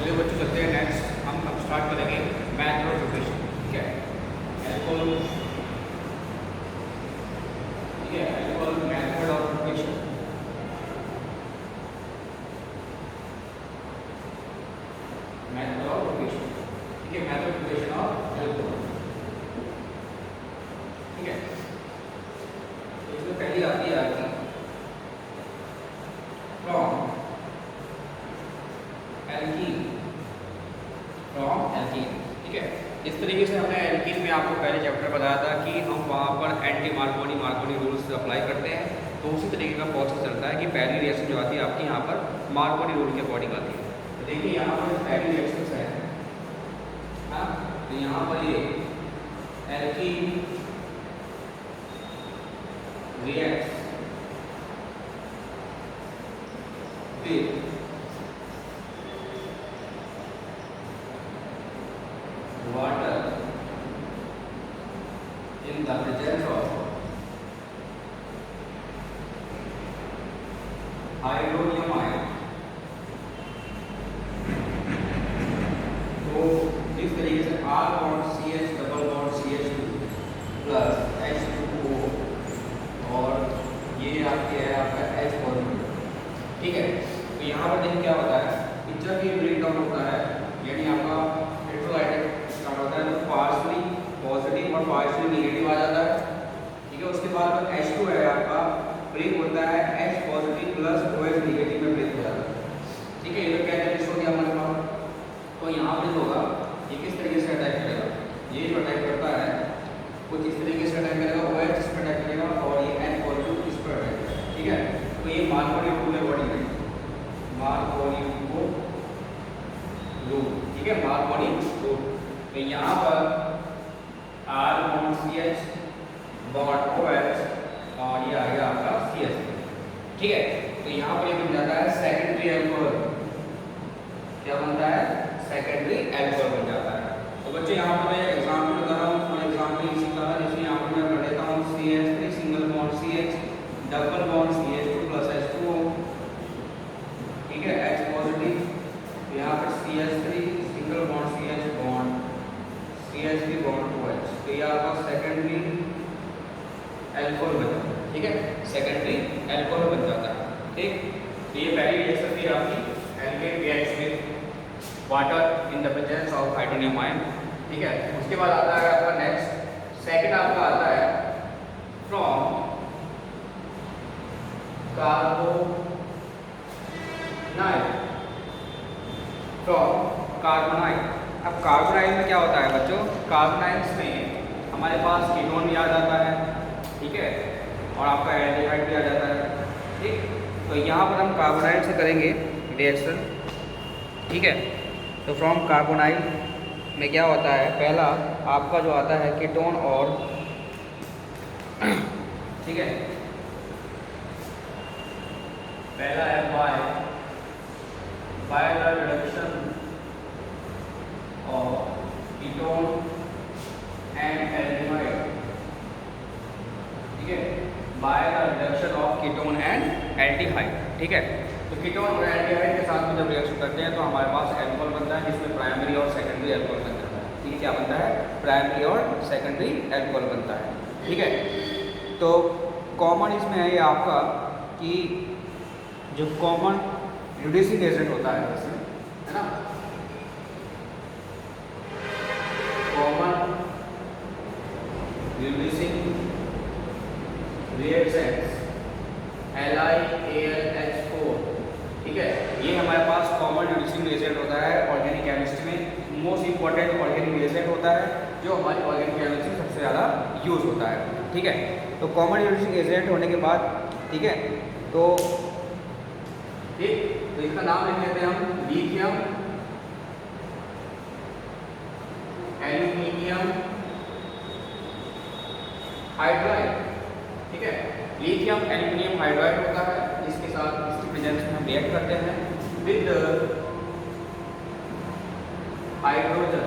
चलिए बच्चों चलते हैं नेक्स्ट। हम अब स्टार्ट करेंगे मैथ और प्रोग्रेशन। ठीक है, एल्कोहल, ठीक है, एल्कोहल मेथड और प्रोग्रेशन। मेथड और प्रोग्रेशन, ठीक है, मेथड प्रोग्रेशन और एल्कोहल। ठीक है, तो इसमें पहली आती है आपकी फ्रॉम एल्कीन, फ्रॉम एल्कीन। ठीक है, इस तरीके से हमने एल्कीन में आपको पहले चैप्टर बताया था कि हम वहाँ पर एंटी मार्कोनी रूल्स अप्लाई करते हैं। तो उसी तरीके का प्रोसेस चलता है कि पहली रिएक्शन जो आती है आपकी यहाँ पर मार्कोनी रूल के अकॉर्डिंग आती है। तो देखिए यहाँ पर पहली रिएक्शन है, हाँ, तो यहाँ पर ये alkene reacts with water in the presence of hydronium ion। तो इस तरीके से R bond CH double bond CH2 plus H2O और ये आपके है आपका H पॉजिटिव। ठीक है, तो यहाँ पर देखिए क्या होता है, पिक्चर की ब्रेक डाउन होता है, यानी आपका इलेक्ट्रोलाइटिक स्टार्ट होता है तो पार्शियली पॉजिटिव और पार्शियली नेगेटिव आ जाता है। ठीक है, उसके बाद जो H2 है आपका ब्रेक होता है H positive plus OH negative में ब्रेक हो जाता है। ठीक है, ये तो कैटेलिस्ट हो गया हमारे पास। तो यहाँ पर जो होगा ये किस तरीके से अटैक करेगा, ये जो अटैक करता है कुछ इस तरीके से अटैक करेगा, OH इस पर अटैक करेगा और ये H पॉजिटिव इस पर अटैक करेगा। ठीक है, तो ये मार्कोनी रूल के अकॉर्डिंग है, मार्कोनी रूल। ठीक है, मार्कोनी रूल। तो यहाँ पर R bond CH bond OH और ये आ गया आपका CH। ठीक है, तो यहाँ पर ये बन जाता है सेकेंडरी अल्कोहल। क्या बनता है, सेकेंडरी अल्कोहल बन जाता है। तो बच्चे यहाँ पर मैं एग्जाम्पल बता रहा हूँ, एग्जाम्पल इसी का है, जैसे यहाँ पर मैं कर लेता हूँ CH3 single bond CH double bond CH2 plus H2O। ठीक है, H पॉजिटिव, यहाँ पर CH3 single bond CH bond CH3 bond OH, तो ये आपका सेकेंडरी अल्कोहल बन जाता है। ठीक है, सेकेंडरी अल्कोहल बन जाता है। ठीक, तो ये पहली रिएक्शन थी आपकी alkene reacts with water in the presence of hydronium ion. ठीक है, उसके बाद आता है आपका नेक्स्ट, सेकंड आपका आता है फ्रॉम कार्बोनाइल, फ्रॉम कार्बोनाइल। अब कार्बोनाइल में क्या होता है बच्चों, कार्बोनाइल्स में हमारे पास कीटोन भी आ जाता है, ठीक है, और आपका एल्डिहाइड भी आ जाता है। ठीक, तो यहाँ पर हम कार्बोनाइल से करेंगे रिएक्शन। ठीक है, तो फ्रॉम कार्बोनाइल में क्या होता है, पहला आपका जो आता है कीटोन और ठीक है, पहला है bye the reduction of ketone and aldehyde. ठीक है, bye the reduction of ketone and aldehyde. ठीक है, तो कीटोन और एल्डिहाइड के साथ में जब रिएक्शन करते हैं तो हमारे पास एल्कोहल बनता है, जिसमें प्राइमरी और सेकेंडरी एल्कोहल बन जाता है। ठीक है, क्या बनता है, प्राइमरी और सेकेंडरी एल्कोहल बनता है। ठीक है, तो कॉमन इसमें है ये आपका कि जो कॉमन रिड्यूसिंग एजेंट होता है इसमें, है ना, कॉमन रिड्यूसिंग रिएक्टेंट्स LiAlH4। ठीक है, ये हमारे पास कॉमन रिड्यूसिंग एजेंट होता है ऑर्गेनिक केमिस्ट्री में, मोस्ट इंपॉर्टेंट ऑर्गेनिक एजेंट होता है जो हमारी ऑर्गेनिक केमिस्ट्री में सबसे ज़्यादा यूज होता है। ठीक है, तो कॉमन रिड्यूसिंग एजेंट होने के बाद, ठीक है, तो ठीक, तो इसका नाम लिख लेते हैं हम लिथियम, एल्यूमिनियम हाइड्राइड। ठीक है, लिथियम एल्यूमिनियम हाइड्राइड होता है, इसके साथ इसकी प्रेजेंस में हम रिएक्ट करते हैं विद हाइड्रोजन।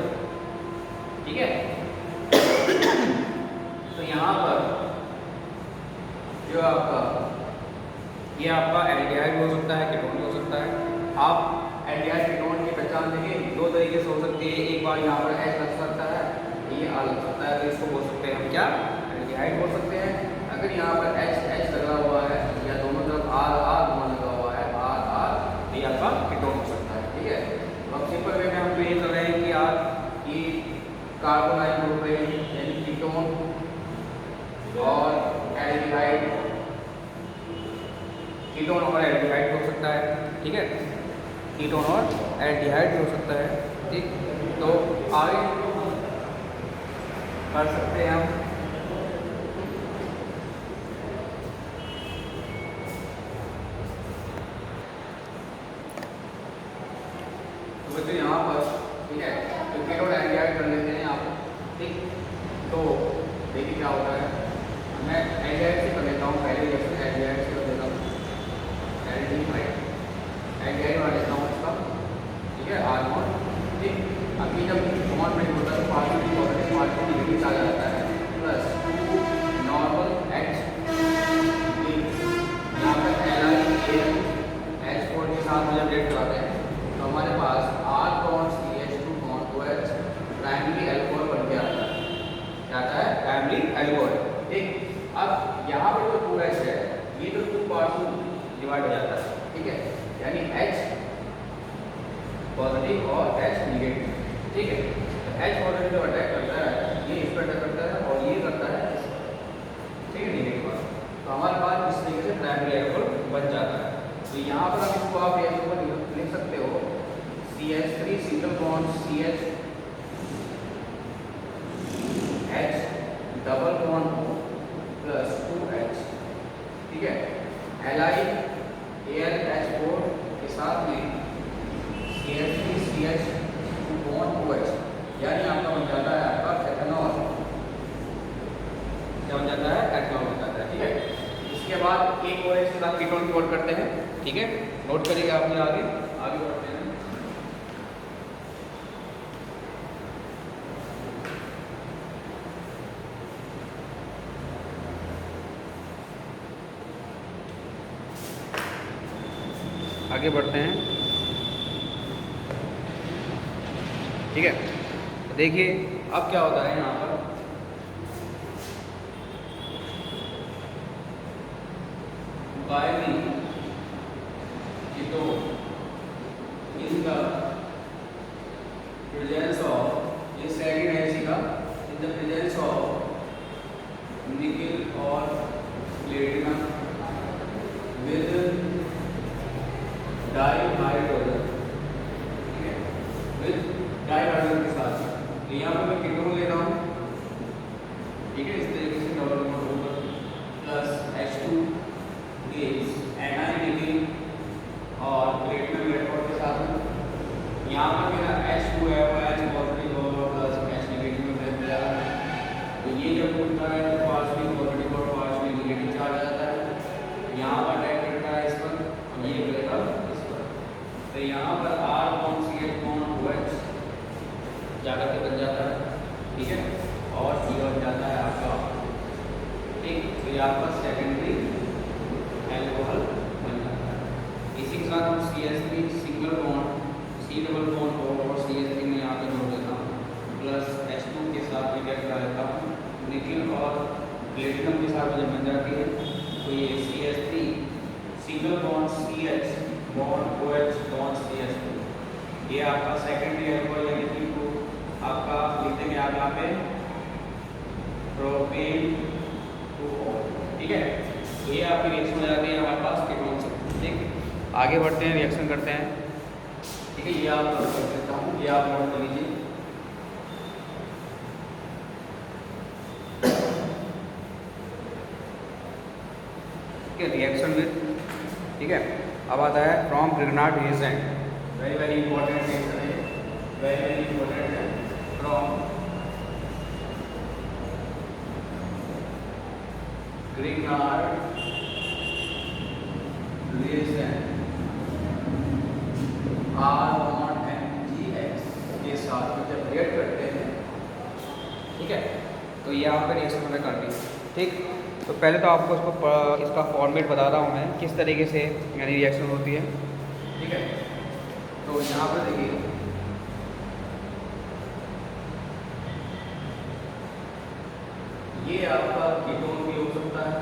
ठीक है, तो यहाँ पर जो आपका ये आपका एल्डिहाइड हो सकता है, कीटोन हो सकता है। आप एल्डिहाइड कीटोन की पहचान देखिए, बार यहाँ पर H लग सकता है, ये आ लग सकता है, तो इसको बोल सकते हैं हम क्या, एल्डिहाइड बोल सकते हैं। अगर यहाँ पर H लगा हुआ है या दोनों तरफ R दोनों लगा हुआ है, R ये आपका कीटोन हो सकता है। ठीक है, अब सिंपल वे में हम तो ये कर रहे हैं कि यार ये कार्बोनाइल ग्रुप है यानी कीटोन और एल्डिहाइड, कीटोन और एल्डिहाइड हो सकता है। ठीक है, कीटोन और एल्डिहाइड हो सकता है। ठीक, तो आगे कर सकते हैं हम तो यहाँ पर, ठीक है, तो कीटोन एल्डिहाइड कर लेते हैं यहाँ पर। ठीक, तो देखिए क्या होता है, मैं एल्डिहाइड से कर लेता हूँ, पहले रिएक्शन एल्डिहाइड से कर देता हूँ, एल्डिहाइड बना लेता हूँ इसका। ठीक है, R ठीक, अभी जब बॉन्ड में होता है तो पार्टिकल नेगेटिव आ जाता है, प्लस नॉर्मल H यहाँ पर H4 के साथ जब रेड कराते हैं तो हमारे पास R bond CH2 bond OH primary alcohol बन के आता है, क्या आता है, प्राइमरी एल्कोहल। ठीक, अब यहाँ पर जो 2H है ये तो 2 पार्ट में डिवाइड हो जाता है। ठीक है, यानी H पॉजिटिव और H निगेटिव। ठीक है, तो H पॉजिटिव जो अटैक करता है ये इस पर अटैक करता है और ये करता है, ठीक है, निगेटिव। तो हमारे पास इस तरीके से प्राइमरी एल्कोहल बन जाता है। तो यहाँ पर हम इसको आप लिख सकते हो CH3 single bond CH H double bond O plus 2H। ठीक है, AlH4 के साथ में CH3 CH2 बॉन्ड OH, यानी आपका बन जाता है आपका एथेनॉल, क्या बन जाता है, एथेनॉल बन जाता है। ठीक है, इसके बाद एक और इसके साथ कीटोन की नोट करते हैं। ठीक है, नोट करिएगा आपने, आगे बढ़ते हैं। आगे बढ़ते हैं। ठीक है, देखिए अब क्या होता है यहाँ पर, binding ketone in the presence of, ये सेकंड है इसी का, इन द प्रेजेंस ऑफ निकेल और प्लेटिनम विद डाइहाइड्रोजन। ठीक है, विद डाइहाइड्रोजन के साथ। तो यहाँ पर मैं कीटोन ले रहा हूँ, ठीक है, इस तरीके से डबल बॉन्ड होगा प्लस H2 Ni और प्लेटिनम इलेक्ट्रोड के साथ में। यहाँ पर मेरा H2 है वो H पॉजिटिव होगा प्लस H नेगेटिव में ब्रेक हो जाएगा। तो ये जब उठता है तो पार्शियली पॉजिटिव और पार्शियली नेगेटिव चार्ज आ जाता है, यहाँ पर अटैक करता है इस पर, और ये करेगा इस पर। तो यहाँ पर R bond CH bond OH जाकर के बन जाता है। ठीक है, और ये बन जाता है आपका, ठीक, तो ये आपका सेकेंडरी एल्कोहल बन जाता है। इसी के साथ हम CH3 single bond C double bond O और CH3 में यहाँ पे जोड़ देता हूँ, प्लस H2 के साथ में क्या करा देता हूँ, निकेल और प्लेटिनम के साथ जब बन जाती है तो ये CH3 single bond CH bond OH bond CH2, ये आपका सेकेंडरी एल्कोहल यानी कि आपका लिखते हैं आप यहाँ पे प्रोपेन 2O। ठीक है, तो ये आपकी रिएक्शन हो जाती है हमारे पास कीटोन से। ठीक, आगे बढ़ते हैं, रिएक्शन करते हैं। ठीक है, ये आप नोट कर देता हूँ, ये आप नोट कर लीजिए। ठीक है, रिएक्शन विद, ठीक है, अब आता है from Grignard reagent, very important reaction है, वेरी इंपॉर्टेंट है, from Grignard reagent R bond MgX के साथ में जब रिएक्ट करते हैं, ठीक है, तो यहाँ पर रिएक्शन हमें करनी है। ठीक, तो पहले तो आपको इसका फॉर्मेट बता रहा हूँ मैं किस तरीके से यानी रिएक्शन होती है। ठीक है, तो यहाँ पर देखिए ये आपका कीटोन भी हो सकता है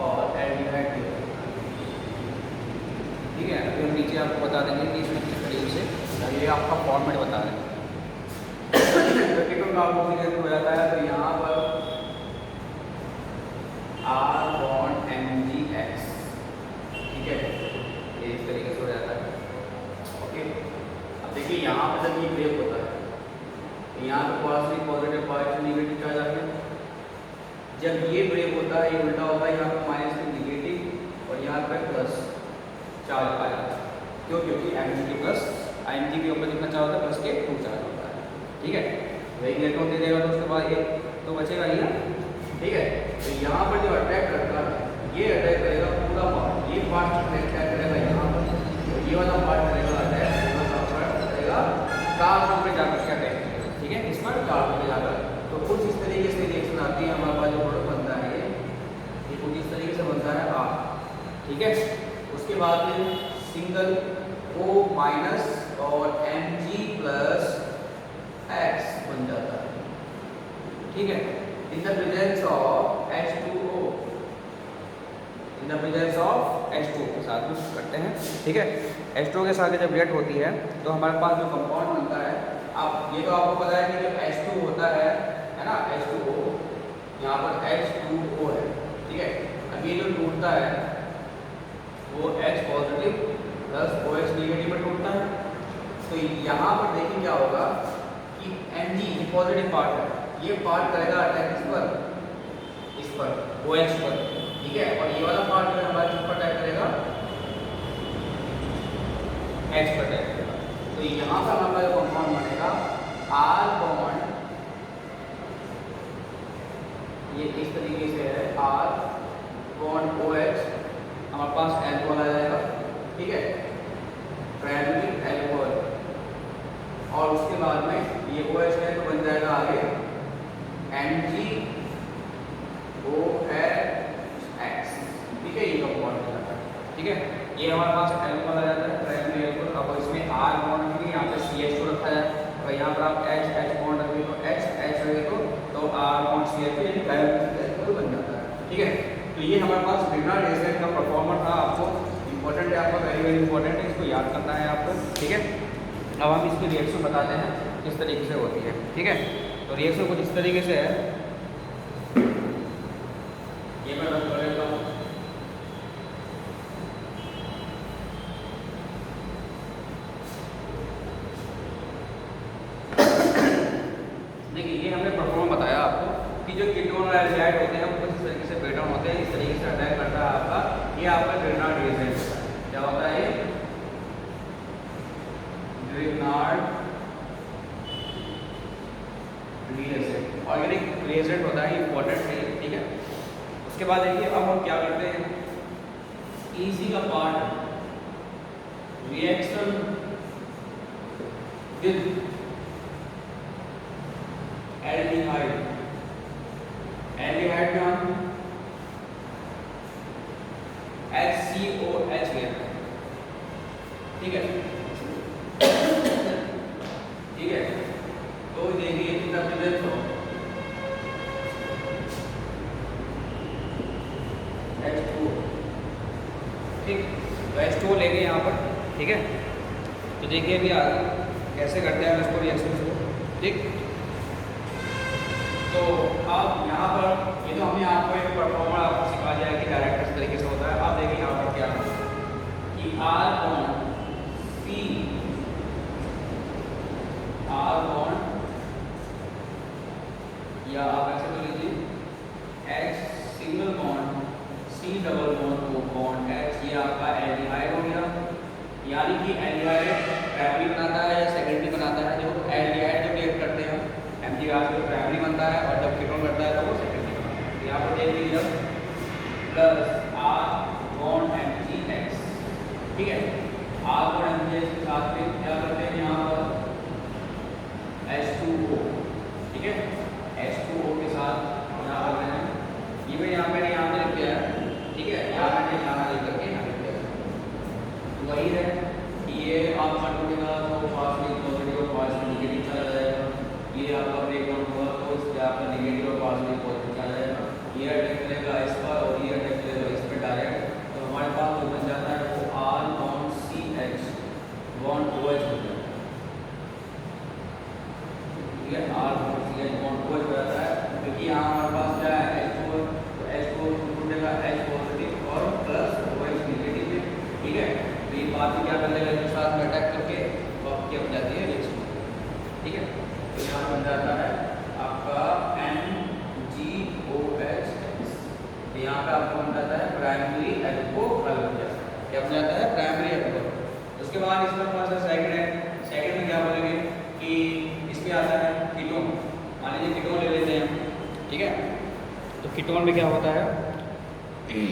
और एल्डिहाइड भी हो सकता है। ठीक है, अभी हम नीचे आपको बता देंगे कि इसमें किस तरीके से ये आपका फॉर्मेट बता रहे हैं। तो कीटोन का ऑक्सीजन हो जाता है, तो यहाँ पर R बॉन्ड MgX, ठीक है, ये इस तरीके से हो जाता है। ओके, अब देखिए यहाँ पर जब ये ब्रेक होता है, यहाँ पे positive positive positive negative charge आ गया। जब ये ब्रेक होता है, ये उल्टा होता है, यहाँ पर माइनस में नेगेटिव और यहाँ पर प्लस चार्ज आ जाता है। क्यों? क्योंकि Mg के प्लस Mg के ऊपर जितना चार्ज होता है प्लस के 2 चार्ज होता है। ठीक है, वही इलेक्ट्रॉन दे देगा तो उसके बाद ये तो बचेगा ही ना। ठीक है, तो यहाँ पर जो अटैक करता है, ये अटैक करेगा पूरा पार्ट, ये पार्ट अटैक करेगा यहाँ पर, तो ये वाला पार्ट करेगा अटैक करेगा कार्बन पे जाकर के अटैक करेगा। ठीक है, इस पर कार्बन पे जाकर, तो कुछ इस तरीके से रिएक्शन आती है। हमारे पास जो प्रोडक्ट बनता है ये कुछ इस तरीके से बनता है R। ठीक है, उसके बाद में सिंगल O माइनस और Mg प्लस X बन जाता है। ठीक है, in the presence of H2O, in the presence of H2O के साथ कुछ करते हैं। ठीक है, H2O के साथ जब रिएक्ट होती है तो हमारे पास जो कंपाउंड बनता है, अब ये तो आपको पता है कि जब H2 होता है ना, H2O, यहाँ पर H2O है। ठीक है, अब ये जो टूटता है वो H positive plus OH negative में टूटता है। तो यहाँ पर देखिए क्या होगा कि Mg ये पॉजिटिव पार्ट है, ये पार्ट करेगा अटैक इस पर OH पर। ठीक है, और ये वाला पार्ट जो है हमारा किस पर अटैक करेगा? H पर अटैक करेगा। तो यहाँ पर हमारा जो कंपाउंड बनेगा R बॉन्ड, ये इस तरीके से है, R बॉन्ड OH, हमारे पास एल्कोहल आ जाएगा। ठीक है, प्राइमरी एल्कोहल, और उसके बाद में ये OH है तो बन जाएगा आगे MgOH। ठीक है, ये कंपाउंड हो जाता है। ठीक है, ये हमारे पास एल्कोहल आ जाता है, प्राइमरी एल्कोहल। अब इसमें R बॉन्ड भी यहाँ पे CH2 रखा जाए, और यहाँ पर आप H बॉन्ड रखेंगे तो H रहे तो R bond CH2 primary alcohol बन जाता है। ठीक है, तो ये हमारे पास ग्रिग्नार्ड रिएक्शन का परफॉर्मर था। आपको इंपॉर्टेंट है, आपका वेरी वेरी इंपॉर्टेंट है, इसको याद करना है आपको। ठीक है, अब हम इसकी रिएक्शन बताते हैं किस तरीके से होती है। ठीक है, तो रिएक्शन कुछ इस तरीके से है, ये मैं रख कर लेता हूँ। देखिए, ये हमने परफॉर्मर बताया आपको कि जो कीटोन और एल्डिहाइड होते हैं वो कुछ इस तरीके से ब्रेक डाउन होते हैं, इस तरीके से अटैक करता है आपका। ये आपका ग्रिग्नार्ड रिएक्शन होता है। क्या होता है ये? ग्रिग्नार्ड रिएक्शन, ऑर्गेनिक रिएक्शन होता है, इंपॉर्टेंट है। ठीक है, उसके बाद देखिए अब हम क्या करते हैं, इसी का part reaction with aldehyde, aldehyde में हम HCOH लेते हैं। ठीक है, ठीक है, तो देखिए इन द प्रेजेंस ऑफ H2O। ठीक, तो H2O लेंगे यहाँ पर। ठीक है, तो देखिए अभी आगे कैसे करते हैं इसको रिएक्शन को। ठीक, तो अब यहाँ पर ये तो हमने आपको एक परफॉर्मर आपको सिखा दिया है कि डायरेक्ट किस तरीके से होता है। अब देखिए यहाँ पर क्या है कि R bond C, R bond, या आप ऐसे तो लीजिए H single bond, C double bond, O bond H, ये आपका एल्डिहाइड हो गया। यानी कि एल्डिहाइड प्राइमरी बनाता है या सेकेंडरी बनाता है? जो एल्डिहाइड जब रिएक्ट करते हैं MgR से प्राइमरी बनता है, और जब कीटोन करता है तो वो सेकेंडरी बनता है। तो यहाँ पर देख लीजिए प्लस R बॉन्ड MgX। ठीक है, R बॉन्ड MgX के साथ में क्या करते हैं यहाँ पर H2O। ठीक है, H2O के साथ क्या करते हैं, ये मैं यहाँ पे लिख दिया है। ठीक है, यहाँ मैंने यहाँ लिख करके यहाँ लिख दिया है। वही है कि ये आप कंट्रोल का तो पास में पॉजिटिव और पास में नेगेटिव चला जाएगा। ये आपका ब्रेकडाउन हुआ तो इससे आपका नेगेटिव और पॉजिटिव पॉजिटिव आ जाएगा। ये अटैक करेगा इस पर और ये अटैक करेगा इस पर डायरेक्ट, तो हमारे पास जो बन जाता है वो R bond CH bond OH हो जाता है। ठीक है, R bond CH bond OH हो जाता है, क्योंकि यहाँ हमारे पास क्या है H2, तो H2 टूटेगा H पॉजिटिव और प्लस OH नेगेटिव में। ठीक है, तो ये बात क्या कर लेगा एक साथ में अटैक करके, तो आपकी बन जाती है रिएक्शन। ठीक है, तो यहाँ बन जाता है आपका NGOH, तो यहाँ पे आपको बन जाता है प्राइमरी अल्कोहल बन जाता है। क्या बन जाता है? Primary alcohol. उसके बाद इसमें कौन सा सेकंड है? सेकंड में क्या बोलेंगे कि इसमें आता है कीटोन। मान लीजिए कीटोन ले लेते हैं हम। ठीक है, तो कीटोन में क्या होता है? ठीक,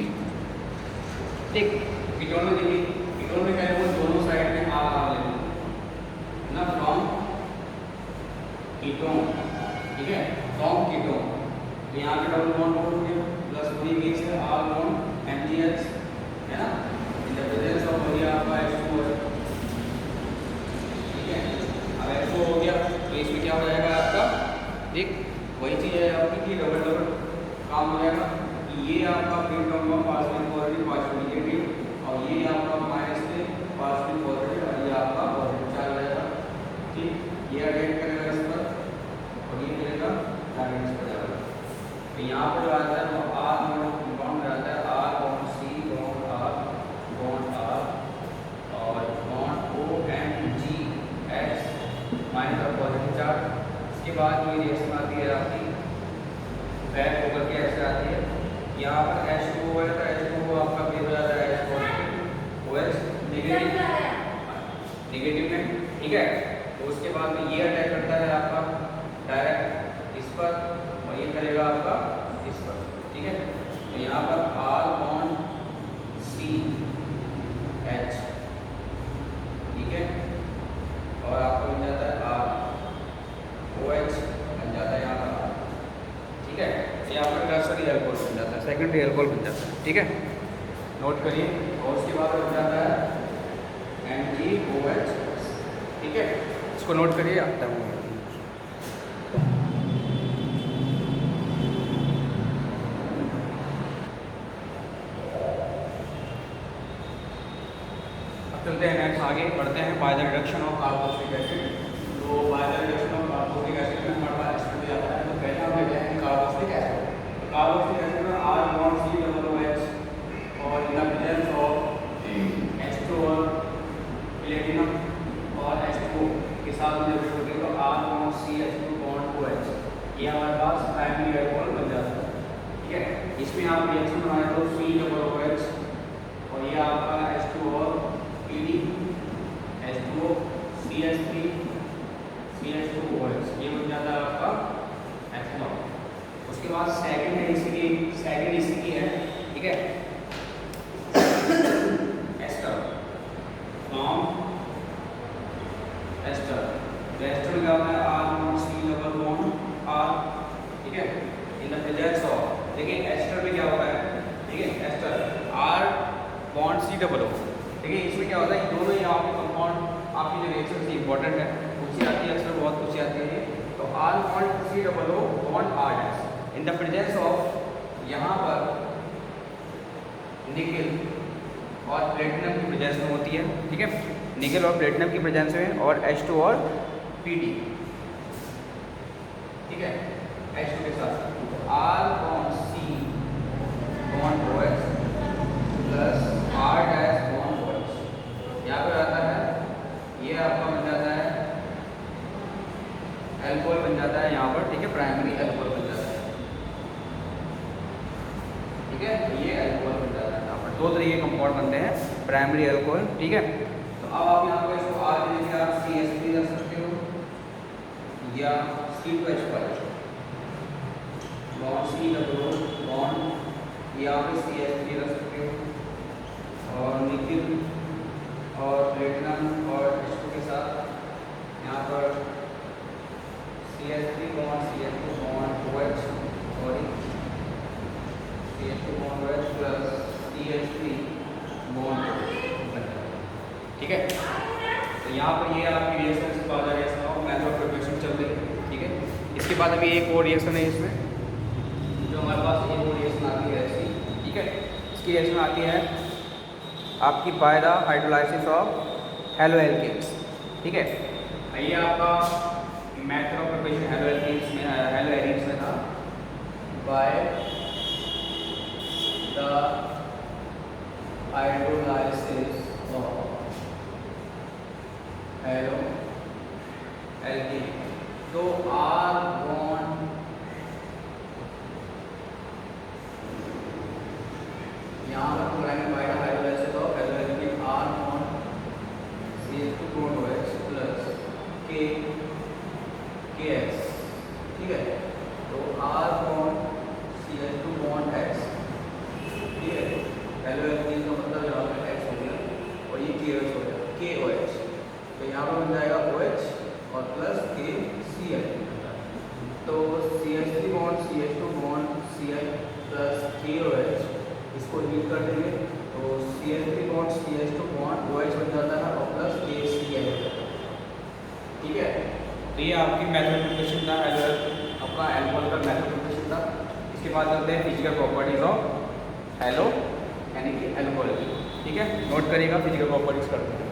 कीटोन में देखिए, कीटोन में क्या है वो दोनों साइड में R लेंगे ना, फ्रॉम कीटोन। ठीक है, फ्रॉम कीटोन, तो यहाँ पे डबल बॉन्ड हो गया प्लस वही मीन्स है R बॉन्ड MgH है ना, इन द प्रेजेंस ऑफ वही आपका H2O। ठीक है, अब H2O हो गया तो इसमें क्या हो जाएगा आपका, देख वही चीज़ है आपकी कि डबल डबल काम हो जाएगा। ये आपका ब्रेकडाउन हुआ पॉजिटिव पॉजिटिव पॉजिटिव नेगेटिव, और ये आपका माइनस में पॉजिटिव पॉजिटिव और ये आपका पॉजिटिव चार्ज रहेगा। ठीक, ये अटैक करेगा इस पर और ये करेगा टारगेट इस पर जाएगा। तो यहाँ पर जो आता है वो R बॉन्ड रहता है, R bond C bond R bond R और बॉन्ड OMGH माइनस और पॉजिटिव चार्ज। इसके बाद ये रिएक्शन आती है आपकी बैक होकर के ऐसे आती है। यहाँ पर H2O है तो H2O आपका भी हो जाता है H पॉजिटिव OH नेगेटिव में। ठीक है, तो उसके बाद में ये अटैक करता है आपका डायरेक्ट इस पर और ये करेगा आपका इस पर। ठीक है, तो यहाँ पर R बॉन्ड CH, ठीक है, और आपका बन जाता है R OH बन जाता है यहाँ पर। ठीक है, यहाँ पर टर्सरी अल्कोहल बन जाता है, सेकेंडरी अल्कोहल बन जाता है। ठीक है, नोट करिए, और उसके बाद बन जाता है NGOH। ठीक है, इसको नोट करिए, आता हूँ। अब चलते हैं नेक्स्ट, आगे बढ़ते हैं by the reduction of carboxylic acid. तो by the reduction of carboxylic acid में हमारे पास एसिड आता है। तो पहले हम लेते हैं कार्बोक्सिलिक एसिड। कार्बोक्सिलिक एसिड में R बॉन्ड COOH और इन the presence of H2O platinum और H2O के साथ में जब होते हैं तो R bond CH2 bond OH, ये हमारे पास प्राइमरी अल्कोहल बन जाता है। ठीक है, इसमें आप रिएक्शन बनाए तो COOH और ये आपका H2O और PD H2O CH3 CH2OH, ये बन जाता है आपका एथेनॉल। उसके बाद सेकंड है इसकी है। ठीक है, एस्टर फ्रॉम एस्टर, तो एस्टर क्या होता है R bond C double bond R। ठीक है, इन द प्रेजेंस ऑफ, देखिए एस्टर में क्या होता है, ठीक है, ester R bond C double O। देखिए इसमें क्या होता है, दोनों ही आपके कंपाउंड आपकी जो रिएक्शन से इंपॉर्टेंट है, पूछी आती है अक्सर, बहुत पूछी आती है। तो R bond C double O bond R dash in the presence of, यहाँ पर निकेल और प्लेटिनम की प्रेजेंस में होती है। ठीक है, निकेल और प्लेटिनम की प्रेजेंस में, और H2 और PD। ठीक है, H2 के साथ R bond C bond OH plus R dash bond OH, यहाँ पर आता है, ये आपका बन जाता है अल्कोहल बन जाता है यहाँ पर। ठीक है, प्राइमरी अल्कोहल बन जाता है। ठीक है, तो ये अल्कोहल बन जाता है यहाँ पर। दो तरीके के कंपाउंड बनते हैं, प्राइमरी अल्कोहल। ठीक है, तो अब आप यहाँ पर इसको R की जगह आप CH3 रख सकते हो या C2H5 bond C double bond, या आप CH3 रख सकते हो, और निकेल और प्लेटिनम और H2 के साथ यहाँ पर CH3 bond CH2 bond OH, sorry CH2 bond OH plus CH3 bond. ठीक है, तो यहाँ पर ये आपकी रिएक्शन से बाजार ऐसा हो, मेथड ऑफ प्रिपरेशन चल रही है। ठीक है, इसके बाद अभी एक और रिएक्शन है इसमें, जो हमारे पास एक और रिएक्शन आती है ऐसी, ठीक है। इसकी रिएक्शन आती है आपकी by the hydrolysis of halo alkanes, ठीक है। ये आपका method of preparation halo alkanes में, हेलो एरिन्स में था, by the hydrolysis of halo alkane. तो आर बॉन्ड यहाँ पर प्रोलाइन by the hydrolysis of halo alkane, R bond CH2 bond OH plus KX, ठीक है। तो R bond CH2 bond X, ठीक है। हेलो एल्केन का मतलब यहाँ पे X हो गया और ये KOH हो गया, KOH। तो यहाँ पर बन जाएगा OH और प्लस KCl। तो CH3 bond CH2 bond Cl plus KOH, इसको हीट कर देंगे तो CH3 bond CH2 bond OH बन जाता है और प्लस KCl, ठीक है। तो ये आपकी मेथड प्रिपरेशन था, आपका एल्कोहल का मेथड प्रिपरेशन था। इसके बाद चलते हैं फिजिकल प्रॉपर्टीज ऑफ हेलो यानी कि एल्कोहल, ठीक है। नोट करिएगा, फिजिकल प्रॉपर्टीज करते हैं।